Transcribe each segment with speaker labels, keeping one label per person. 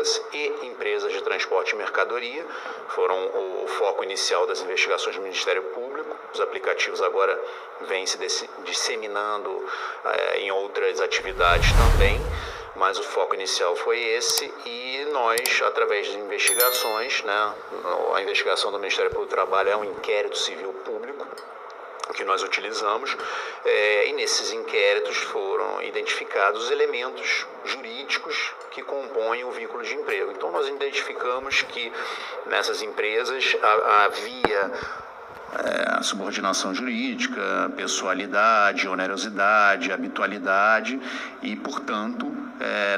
Speaker 1: pessoas e empresas de transporte e mercadoria. Foram o foco inicial das investigações do Ministério Público. Os aplicativos agora vêm se disseminando em outras atividades também, mas o foco inicial foi esse, e nós, através de investigações, a investigação do Ministério Público do Trabalho é um inquérito civil público que nós utilizamos, e nesses inquéritos foram identificados elementos jurídicos que compõem o vínculo de emprego. Então nós identificamos que nessas empresas havia subordinação jurídica, pessoalidade, onerosidade, habitualidade e, portanto,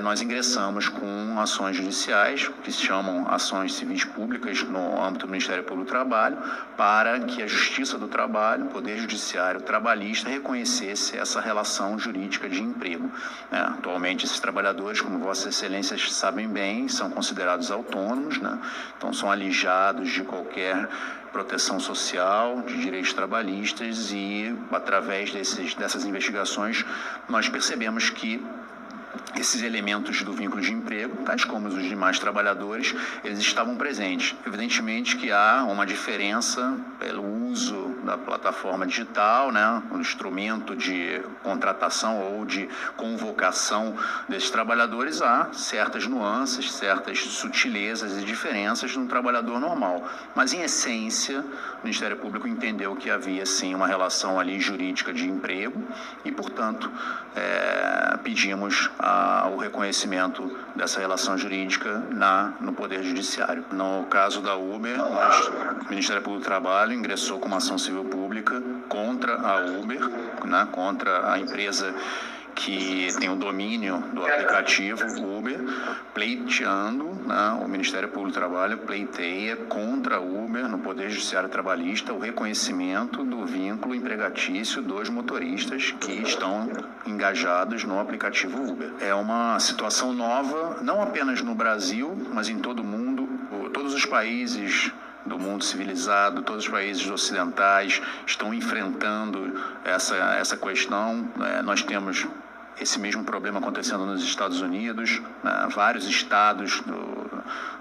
Speaker 1: nós ingressamos com ações judiciais, que se chamam ações civis públicas no âmbito do Ministério Público do Trabalho, para que a Justiça do Trabalho, o Poder Judiciário Trabalhista, reconhecesse essa relação jurídica de emprego. Atualmente, esses trabalhadores, como Vossas Excelências sabem bem, são considerados autônomos, então são alijados de qualquer proteção social, de direitos trabalhistas, e através dessas investigações nós percebemos que esses elementos do vínculo de emprego, tais como os demais trabalhadores, eles estavam presentes. Evidentemente que há uma diferença pelo uso da plataforma digital, o instrumento de contratação ou de convocação desses trabalhadores. Há certas nuances, certas sutilezas e diferenças no trabalhador normal. Mas, em essência, o Ministério Público entendeu que havia, sim, uma relação ali jurídica de emprego e, portanto, pedimos o reconhecimento dessa relação jurídica no Poder Judiciário. No caso da Uber, o Ministério Público do Trabalho ingressou com uma ação civil pública contra a Uber, contra a empresa que tem o domínio do aplicativo Uber, pleiteando, o Ministério Público do Trabalho pleiteia contra a Uber no Poder Judiciário Trabalhista o reconhecimento do vínculo empregatício dos motoristas que estão engajados no aplicativo Uber. É uma situação nova, não apenas no Brasil, mas em todo o mundo. Todos os países do mundo civilizado, todos os países ocidentais estão enfrentando essa questão. Nós temos esse mesmo problema acontecendo nos Estados Unidos. Vários estados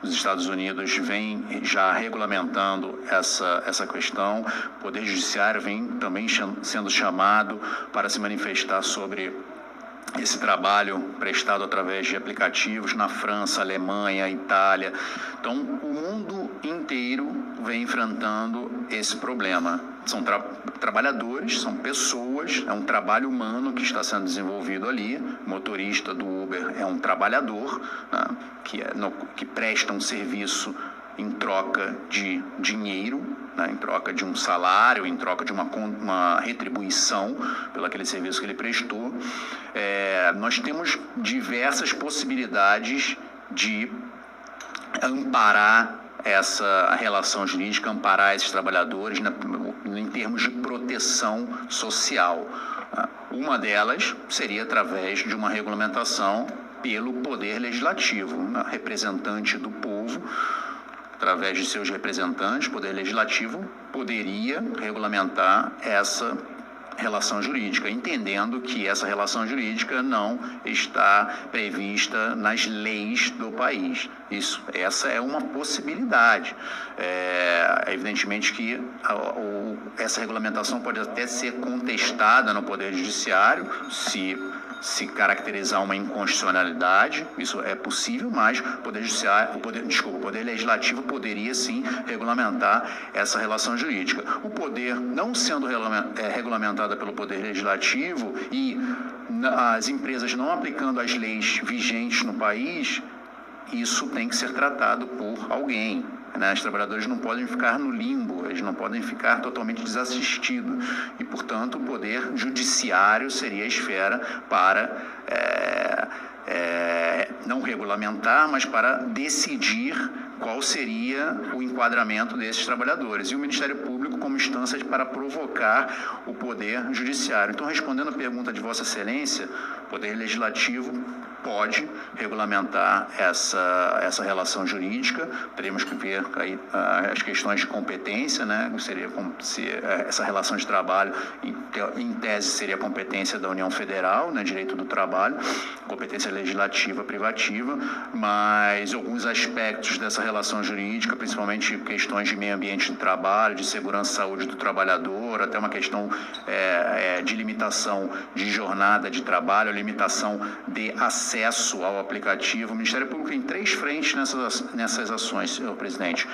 Speaker 1: dos Estados Unidos vêm já regulamentando essa questão. O Poder Judiciário vem também sendo chamado para se manifestar sobre esse trabalho prestado através de aplicativos na França, Alemanha, Itália. Então, o mundo inteiro vem enfrentando esse problema. São trabalhadores, são pessoas, é um trabalho humano que está sendo desenvolvido ali. O motorista do Uber é um trabalhador, que presta um serviço em troca de dinheiro, em troca de um salário, em troca de uma retribuição pelo aquele serviço que ele prestou. Nós temos diversas possibilidades de amparar essa relação jurídica, amparar esses trabalhadores em termos de proteção social. Uma delas seria através de uma regulamentação pelo Poder Legislativo, representante do povo. Através de seus representantes, o Poder Legislativo poderia regulamentar essa relação jurídica, entendendo que essa relação jurídica não está prevista nas leis do país. Essa é uma possibilidade. Evidentemente que essa regulamentação pode até ser contestada no Poder Judiciário, se caracterizar uma inconstitucionalidade. Isso é possível, mas o Poder Legislativo poderia sim regulamentar essa relação jurídica. O poder não sendo regulamentada pelo Poder Legislativo e as empresas não aplicando as leis vigentes no país, isso tem que ser tratado por alguém. Os trabalhadores não podem ficar no limbo, eles não podem ficar totalmente desassistidos. E, portanto, o Poder Judiciário seria a esfera para não regulamentar, mas para decidir qual seria o enquadramento desses trabalhadores. E o Ministério Público como instância para provocar o Poder Judiciário. Então, respondendo a pergunta de Vossa Excelência, o Poder Legislativo pode regulamentar essa relação jurídica. Teremos que ver aí as questões de competência, né? Seria como se essa relação de trabalho, em tese, seria competência da União Federal, né? Direito do trabalho, competência legislativa privativa, mas alguns aspectos dessa relação jurídica, principalmente questões de meio ambiente do trabalho, de segurança e saúde do trabalhador, até uma questão de limitação de jornada de trabalho, limitação de acesso ao aplicativo. O Ministério Público tem 3 frentes nessas ações, senhor presidente.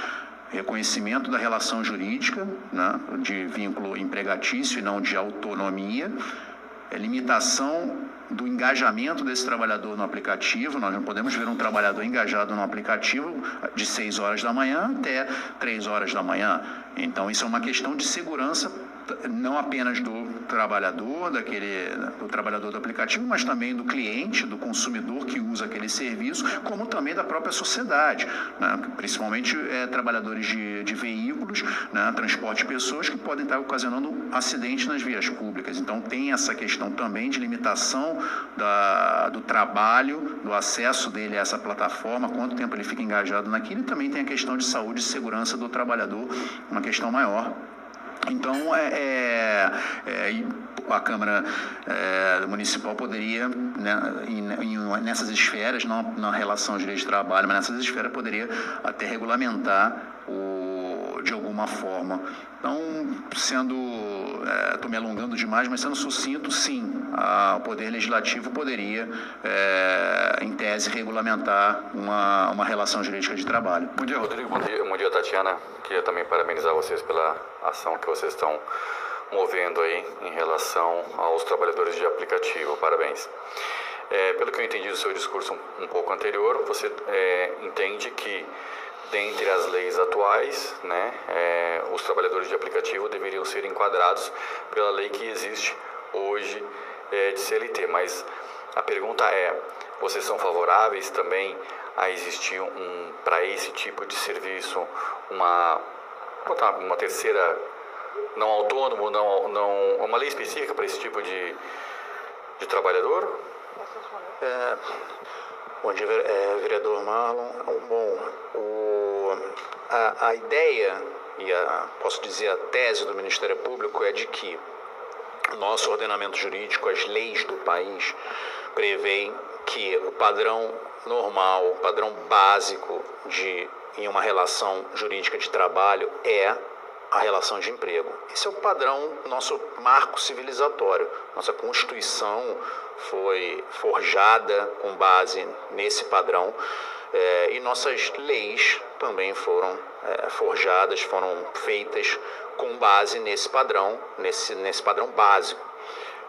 Speaker 1: Reconhecimento da relação jurídica, né, de vínculo empregatício e não de autonomia, limitação do engajamento desse trabalhador no aplicativo. Nós não podemos ver um trabalhador engajado no aplicativo de 6 horas da manhã até 3 horas da manhã. Então, isso é uma questão de segurança, não apenas do trabalhador do aplicativo, mas também do cliente, do consumidor que usa aquele serviço, como também da própria sociedade, né? Principalmente trabalhadores de veículos, né? Transporte de pessoas, que podem estar ocasionando acidentes nas vias públicas. Então, tem essa questão também de limitação do trabalho, do acesso dele a essa plataforma, quanto tempo ele fica engajado naquilo, e também tem a questão de saúde e segurança do trabalhador, uma questão maior. Então, a Câmara Municipal poderia, né, nessas esferas, não na relação de direito de trabalho, mas nessas esferas, poderia até regulamentar de alguma forma. Então, estou me alongando demais, mas sendo sucinto, sim, o Poder Legislativo poderia, em tese, regulamentar uma relação jurídica de trabalho.
Speaker 2: Bom dia, Rodrigo. Bom dia, Tatiana. Queria também parabenizar vocês pela ação que vocês estão movendo aí em relação aos trabalhadores de aplicativo. Parabéns. Pelo que eu entendi do seu discurso um pouco anterior, você entende que, dentre as leis atuais, né, os trabalhadores de aplicativo deveriam ser enquadrados pela lei que existe hoje de CLT. Mas a pergunta vocês são favoráveis também a existir para esse tipo de serviço uma terceira, não autônomo, uma lei específica para esse tipo de trabalhador?
Speaker 1: Bom dia, vereador Marlon. A ideia posso dizer, a tese do Ministério Público é de que o nosso ordenamento jurídico, as leis do país, prevêem que o padrão normal, o padrão básico em uma relação jurídica de trabalho é a relação de emprego. Esse é o padrão, nosso marco civilizatório. Nossa Constituição foi forjada com base nesse padrão, e nossas leis também foram forjadas, foram feitas com base nesse padrão, nesse padrão básico.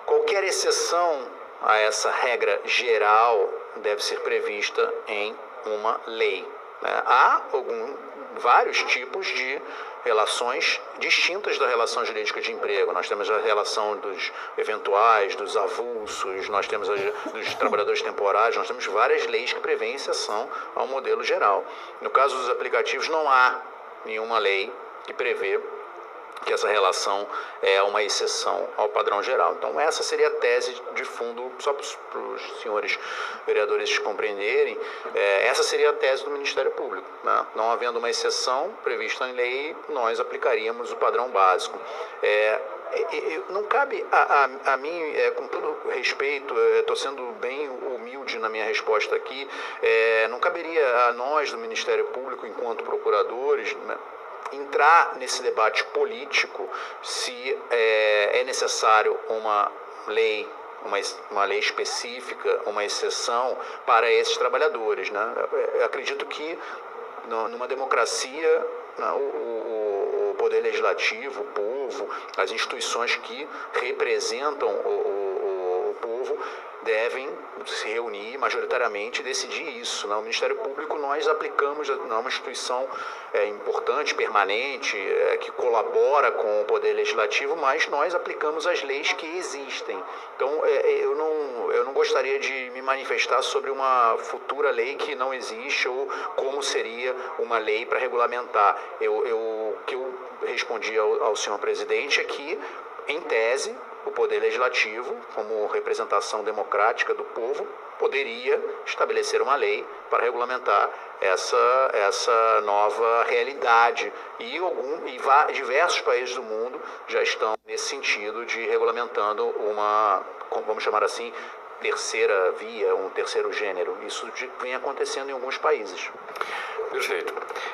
Speaker 1: Qualquer exceção a essa regra geral deve ser prevista em uma lei. Há vários tipos de relações distintas da relação jurídica de emprego. Nós temos a relação dos eventuais, dos avulsos, nós temos dos trabalhadores temporários, nós temos várias leis que prevêem exceção ao modelo geral. No caso dos aplicativos, não há nenhuma lei que prevê que essa relação é uma exceção ao padrão geral. Então, essa seria a tese de fundo, só para os senhores vereadores compreenderem, essa seria a tese do Ministério Público, né? Não havendo uma exceção prevista em lei, nós aplicaríamos o padrão básico. Não cabe a mim, com todo respeito, estou sendo bem humilde na minha resposta aqui, não caberia a nós do Ministério Público, enquanto procuradores, né, entrar nesse debate político se é necessário uma lei específica, uma exceção para esses trabalhadores, né? Eu acredito que numa democracia, o poder legislativo, o povo, as instituições que representam o povo devem se reunir majoritariamente e decidir isso, né? O Ministério Público nós aplicamos, é uma instituição importante, permanente, que colabora com o Poder Legislativo, mas nós aplicamos as leis que existem. Então, eu não gostaria de me manifestar sobre uma futura lei que não existe ou como seria uma lei para regulamentar. O que eu respondi ao senhor presidente é que, em tese, o Poder Legislativo, como representação democrática do povo, poderia estabelecer uma lei para regulamentar essa nova realidade. E diversos países do mundo já estão nesse sentido de regulamentando uma, vamos chamar assim, terceira via, um terceiro gênero. Isso vem acontecendo em alguns países.
Speaker 2: Perfeito.